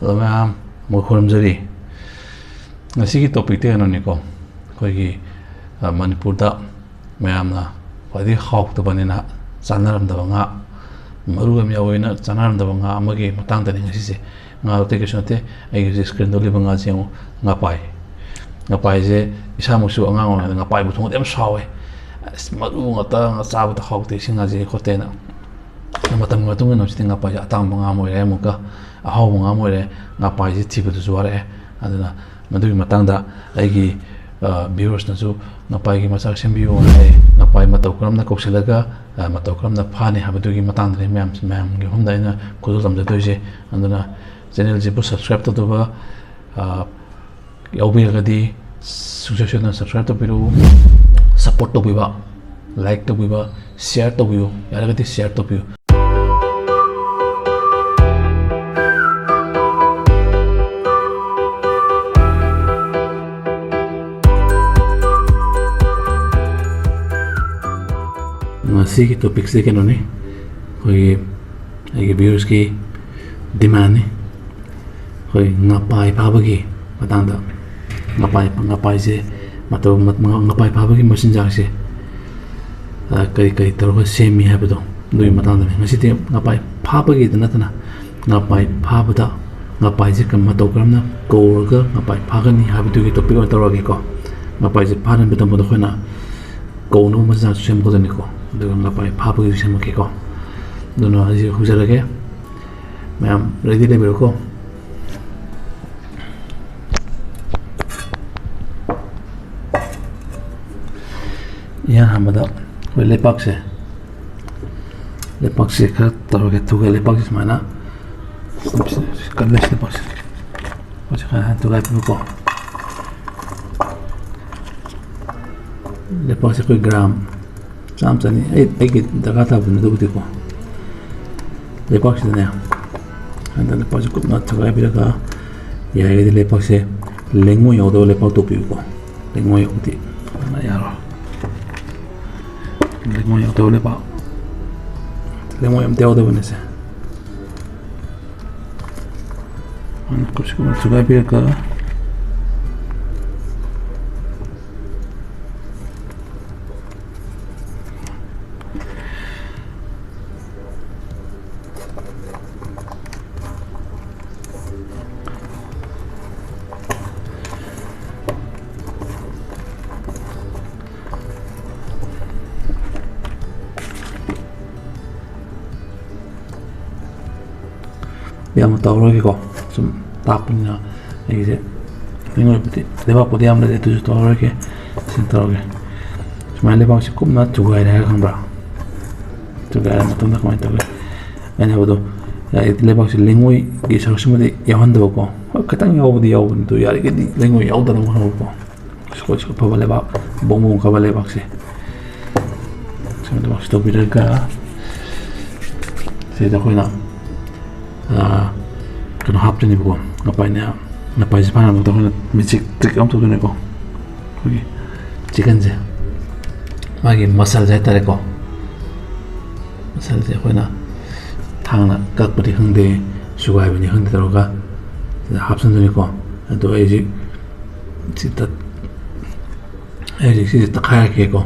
Lamam Mokhoramjari. Nasi topic te anoniko. Koigi Manipurda Mayamna. Wadi Hawk the Banana, Sanaram the Vanga, Maruam Yawina, Sanaram the Vanga, Amagi, Matanta Ningasi. Now take a shot, I use screen to live on Ngapai. Ngapai Isamusu Angang and Ngapai with them shawe. Smaru, a tongue, a saw the hawk, they sing as a hotena. Matamatuan of Sting Ngapai, a town Mangamo, Emuka, a how Mangamo, Ngapai is tip to Zuare, and then Madu Matanda, Agi. Viewers nasu ngapai gi machak sembiu hai ngapai matokram na koksilaga matokram na phani habugi matang de mem gi humda ina kudu tamja toise anduna channel ji bu subscribe to ba yaubi gadi suggestion na subscribe to biru support to biba like to biba share to biu yaragati share to biu Masih kita topik sih kan ni, koi viewers ki demand ni, koi ngapai phaba ki matang dah, ngapai se, matau ngapai phaba ki machinjhak se, kai terus semi hai betul, dui matang dah, masih tu ngapai phaba ki tu na, ngapai phaba dah, ngapai se kan matau keram na, kau ke ngapai phaba ni hai betul kita topik orang terus ko, ngapai se phaba ni betul betul koi na, kau nu machinjhak sem kau ni ko. Dengan ngapai phaba gi sem ke ko dono aji hujara ke ma'am ready le ko yan hamada ko lepak se ka taro ke tu ke lepak se mana kan le lepak se ko cha tu ga ko lepak se ko gram Samsung ni, kita kata pun itu betul ko. Lepak sih ni, anda lepak cukup nak capai bila ya ini lepak sih lengu yang ada lepak tu piu ko, lengu yang tu, mana ya lo, lengu yang tu lepak, lengu yang tu ada pun sih. Anda cukup nak capai bila yang tahu lagi kok, tapnya, ini je, ini lepas pun dia ambil itu tahu lagi, sinta lagi, cuma lepas sih kum nak juga ada kan bro, juga ada macam nak main tahu, ini apa tu, ya itu lepas sih lingui, di sana semua di yang hantu kok, katang yang di yang tu ya, ini lingui yang dalam mana kok, sekolah phaba lepas, bongbong phaba lepas sih, sebentar waktu tu bila saya dah kau nak. Kena hap tu ni bukan, ngapai sih mana betul kan, micik trik am tu ni ko, okay, chicken je, lagi masal je tarik ko, masal je kau na, thang na, kat beri hangde, sugai beri hangde taruh ka, hap tu ni ko, itu aje, si tak kaya ke ko,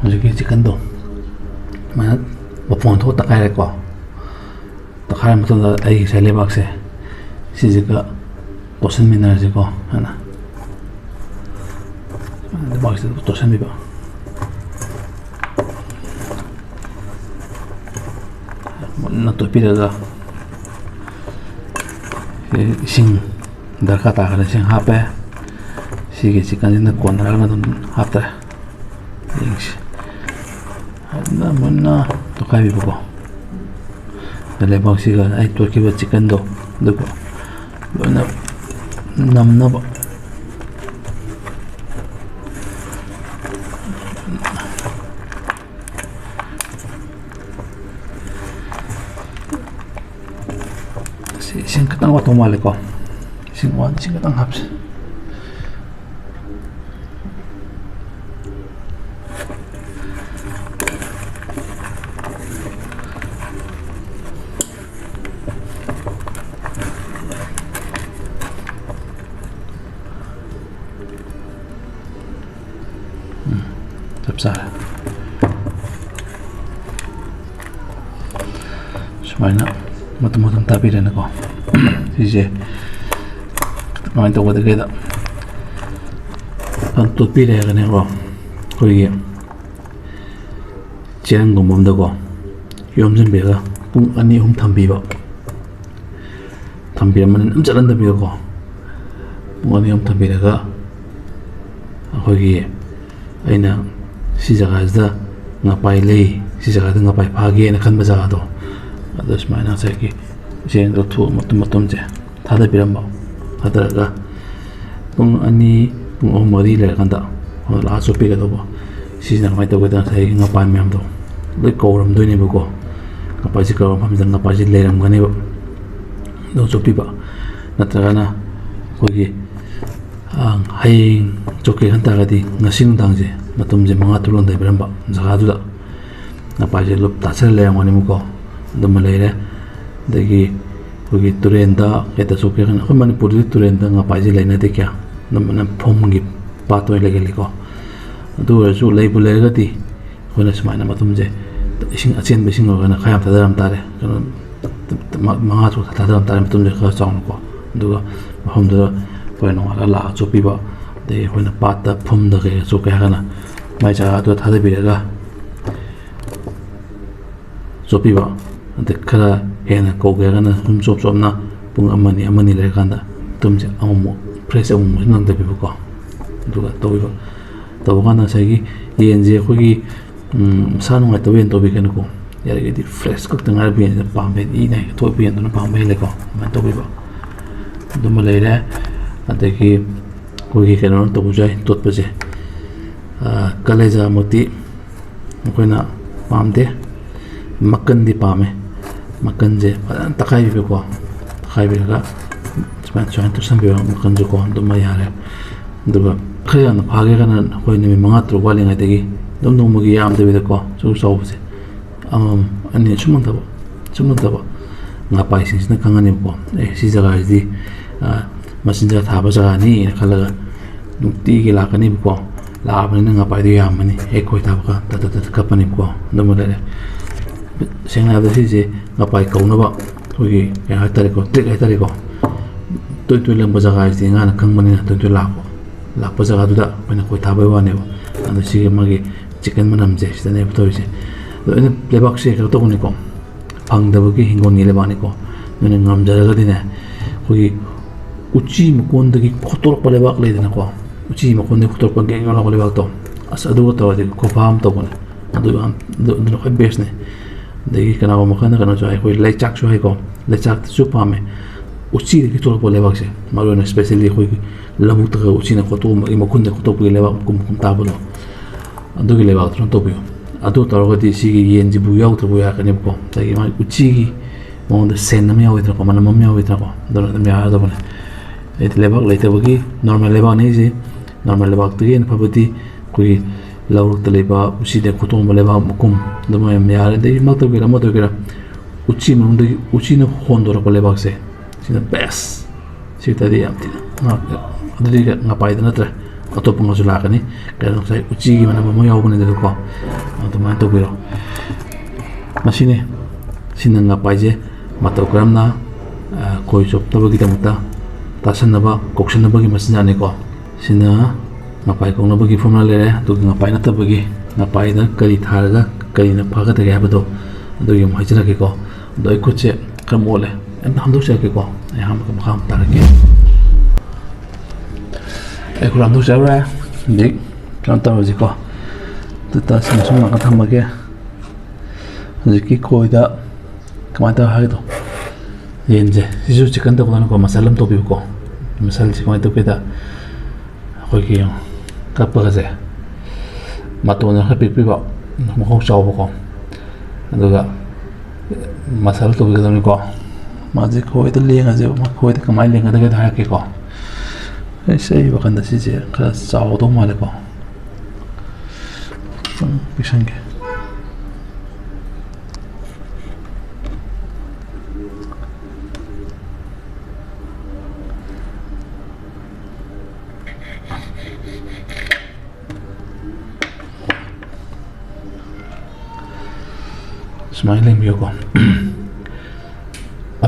macam chicken tu, mana bapun tu tak kaya ko. Tak kaya betul dah air saya lepak se, si juga tosen mineral je ko, mana? Lepak se tosen juga. Mana tu pilih dah, sing dah kata kalau sing apa, si kan jenis kontrak mana tu apa, English. Mana tu kaya juga. Lepas sih kan, tu kita chicken do, dulu, nam ba, sing katang waktu malam ko, sing katang habis. sumaina matum tabirena ko sise kamai to wada geda an to pire ga ne ko koi chen gom da ko yom jin be ga pung ani hum thambi ba thambi man am jalan da be ko pung ani hum thambi ga koi aina si jaga da ngapai le si jaga da ngapai phage na khan ba jaga do adas maina sai ki chen do thu matum je thada biram ba thada ga pung ani pung om mari le kan da la so pe ga do ba si na mai to ga da sai ngapai myam do loi ko ram do ni ba ko ngapai si ko pham jang ngapai si le ram ga ni ba do so pi ba na tra na ko gi ang hai choke han ta ga di ngasing dang je matum je manga tulon dai biram ba jaga du da ngapai je lup ta sel le ngani mu ko dum le re dagi kogi turenda eta soke kan ko mani puri turenda ngapai je leina de kya namana phom gi patoi le geli ko du su lei bu le ga ti khona smaina matum je ising achen be sing organa khayam ta daram tare manga chu ta daram tare matum je kha chang ko du ga phom da ko no la chu pi ba de khona pat ta phom da ge chu ka kana mai cha do tha de bi ga chu pi ba de kara hena ko ga na hum chop chop na pung amani le kan da tum je amu fresh amu nan da bi ko du ga to bi ba to ga na sai gi yen je ko gi sa no ga to yen to bi kan ko ya ge di fresh ko ta ngar bi en pa be i nai to bi en na pa be le ko ma to bi ba du ma le re ate ki ko gi kan no to bu jai tot pa je kaleja moti ko na pam de makan di pame makan je takai bi ko takai bi ga span chuan to sam bi makan ju ko do ma ya re do ba khaya na phage ga na hoi ni manga tru wa le ngai de gi dom dom mu gi yam de bi de ko chu so bu se ani chumang da ba nga pai sin na kang ani ko si jaga di machinjhak thaba jaga ni khala ga nukti gi la ka ni ko la ba ni nga pai di yam ni e koi ta ka ta ka pa ni ko do mo le senga da si je ngapai ko na ba kogi ya hatare ko trick hatare ko to lam ba jaga ji nga na kang mani na to la pa jaga du da bana ko ta ba wa ne ba ando si ma gi chicken manam je sta ne to je do ne playback se ka to ni ko phang da ba gi hingon ni le ba ni ko ne ngam ja ga di ne kogi uchi ma kon da gi khotor pa le ba le de na ko uchi ma kon de khotor pa ge ga la ko le ba to as adu to de ko pham to ko ne adu ko bes ne degi kana ko makana kana jo ai koi lechak so hai ko lechak chu pa me uchi ki to po lewak se maro na especially koi lamu ta uchi na ko to ma kun de ko to pu lewak kum ta bo ando ki lewak tron to bu ado ta ro di si gi yen ji bu yaw to bu ya kana ko ta gi ma uchi gi mo de sen na me yaw itra ko mana mam yaw itra ko do na me ya do bane et lewak le te bu gi normal lewak nei je normal lewak tu gen pa bu ti koi lauruk te leba uchi de khutong ba leba mukum dama yam yare de ma to gira uchi mung de uchi na hondor ko leba se sina best si ta di amti na adi ga ngapai de na tra atop ngo jula ka ni ka no sai uchi gi mana mo yaw bune de ko to ma to gira machine sina ngapai je ma to gram na koi chop ta ba gi ta muta ta san na ba koksan na ba gi masnya ne ko sina ngapai ko na bagi formula le to ngapai na ta bagi ngapai da kari thar ga kari na phaga ta ga ba do yum hajra ke ko do ko che kamole em ham do che ke ko ai ham ko kham ta ke ai ko ram do che ra dik kan ta ji ko ta sin sum ka tham ke ji ki ko da kama ta ha do yen je ju chicken to ko masalam to bi ko masal ji ko to ke da ko ki kappa ga je matona ha pik pi ba mo ko chaw ko aduga masal to ga ni ko ma ji ko ita lenga je ma ko ita kamai lenga da ga ha ke ko sei ba kan da si je ka chaw do ma le ko pisange smiling yo ko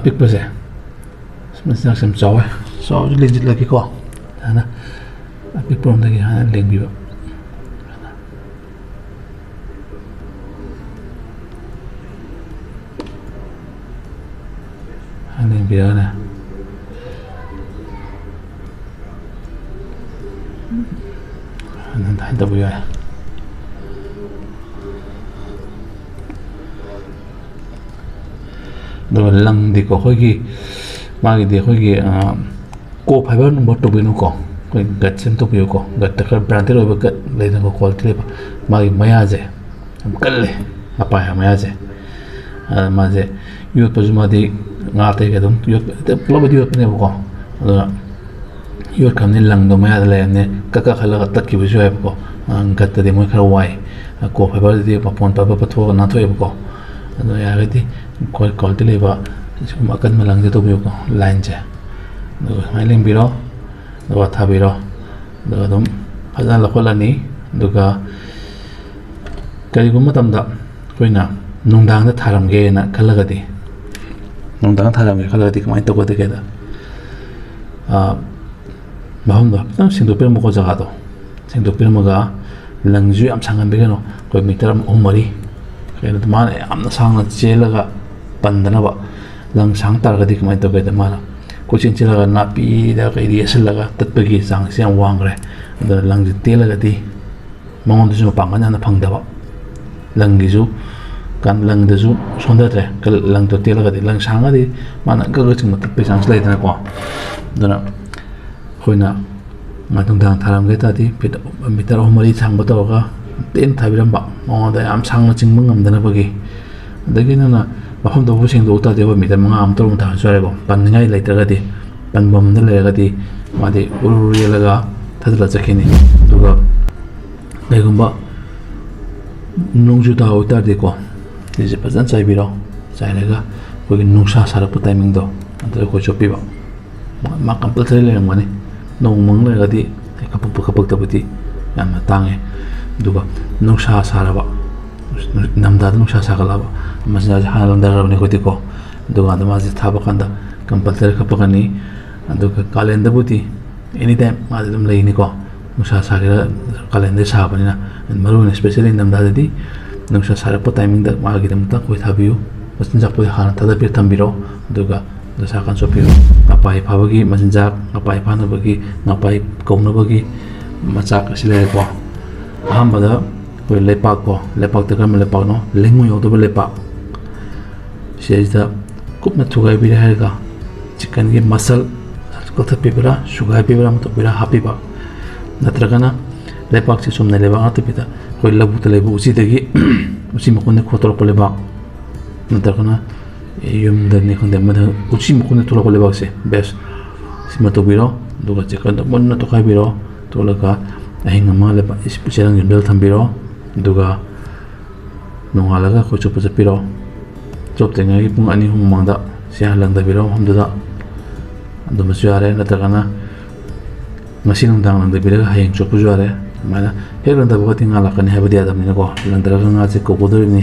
apikpase machinjhak sem chawe chaw linjit lagi ko hana apikprom dagi hana lengbiba hana lengbiba na hana handa buya do lang di ko khogi magi di khogi ko phaba number to binu ko gat sem to biyo ko gat ta brand ro ba gat le na ko quality ba magi maya je am kalle apa ya maya je ma je yu to juma di nga te ga dum yu te plo di yu ne ko do yu kam ni lang do maya le ne ka khala ga tak ki bu jo ko gat ta di mo khar wai ko phaba di pa pon pa tho na tho ko do ya ga di quality le ba makan malang je to biyo ko line je do mai leng biro do tha biro do dum hajan la kholani duga kari gum matam da koina nungdang da tharam ge na khalaga di nungdang tharam ge khalaga di kamai to ko de ge da bahum da tam singdo per mo ko jaga do singdo per mo ga langju am sangan be no ko meter am umari kaya na man am na sang na chelaga pandana ba lang sang tar ga dik mai to ga mana coaching chila ga na pi da ga ri asal ga tat pa gi sang siang wang re da lang ji te la ga di mong du ju pang na phang da ba lang gi ju kan lang da ju son da tre ka lang to te la ga di lang sang ga di mana ga ga chung tat pa sang slai da ko da na khoina ma tung dang tharam ga ta di pit meter o mari sang ba to ga ten thabiram ba mong da am sang na ching mangam da na ba gi da gi na mafam do busing do ta de ba meter manga am torum ta sare go pan ngai lai ta ga di pan bom da le ga di ma di uru ye la ga thadla chakhini duga begumba nungju ta o ta de ko de je pazan chai biro chai la ga ko gi nungsa sara pu timing do anta ko chopi ba ma compulsory le ngani nong mong le ga di kapuk ta buti yam tange duga nungsa sara ba namda nungsa sa ga la ba masna halam dar ne ko ti ko duga da ma ji thaba kanda compulsory kapakani aduga calendar buti anytime ma dum lei ni ko nungsa sa ga calendar sa ba ni na maru especially namda di nungsa sa pa timing da ma gi dam ta ko thabiu machinjhak pu han ta da pir thambiro duga da sa kan sopi ngapai phaba gi machinjhak ngapai phana ba gi ngapai kauna ba gi machak sile ko ahamba da ko lepak ko lepak ta kam lepak no lengu yo do lepak sejda kup na thugai bi ha ga chicken gi masal ko tha pibra sugai pibra mto pira happy ba natragana lepak chi sumna leba atu pita ko labu ta lebu usi dagi usi makone khotro ko leba natragana yum da ni khonde ma usi makone thura ko leba se bes sima to biro duga chicken to mon na to khai biro to laga ahinga ma leba ispucherang yundel thambiro duga nongalaga ko chupa chapiro chop tenga gi pung ani hum mangda sia lang da biro hum da ando ma suare na ta kana ngasi nang dang lang da biro hayeng chop juare mana he lang da boti ngala kan he badia da ni ko lang da nga che ko bodo ni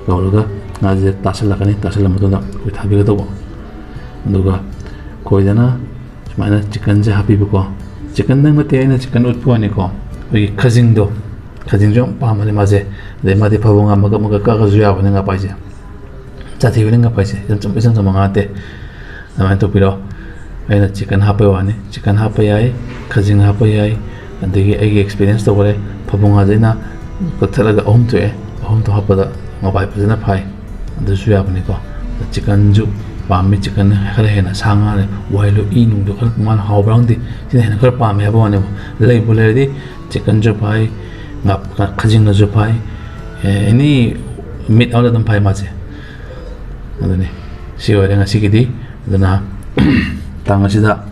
ko loga nga je tasal la kan tasal ma to da ko thabi ga to duga ko dana mana chicken je happy ko chicken nang ma te na chicken ut po ni ko oi khajing do khajing jong pa ma le ma je de ma de phabunga ma ga ka ga zuya ba nga pa je chati wini ngapai je jam chum isang sama ngate nama itu piro aina chicken hapa wani chicken hapa yai khajing hapa yai andegi ai experience to bole phabunga jaina kothalaga om to hapa da ngapai pajana phai andu suya bani ko chicken ju pami chicken khare hena sanga le wailo i nung do khal man haw brang di sin hena khar pami haba wani lei bole di chicken ju phai ngap khajing na ju phai ini meat awla dam phai ma je adani siwa renga sigidi dana tanga sida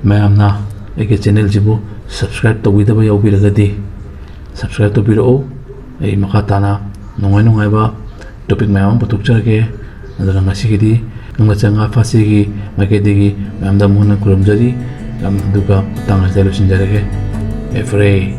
mayamna eke channel jibu subscribe to widaba yaw biragadi subscribe to biro ei makatana nungaiba topic mayam putuk charge adana ngasigidi ngachanga fasigi makedigi mayamda muna kurum jari duga tanga selu sinjarage efrei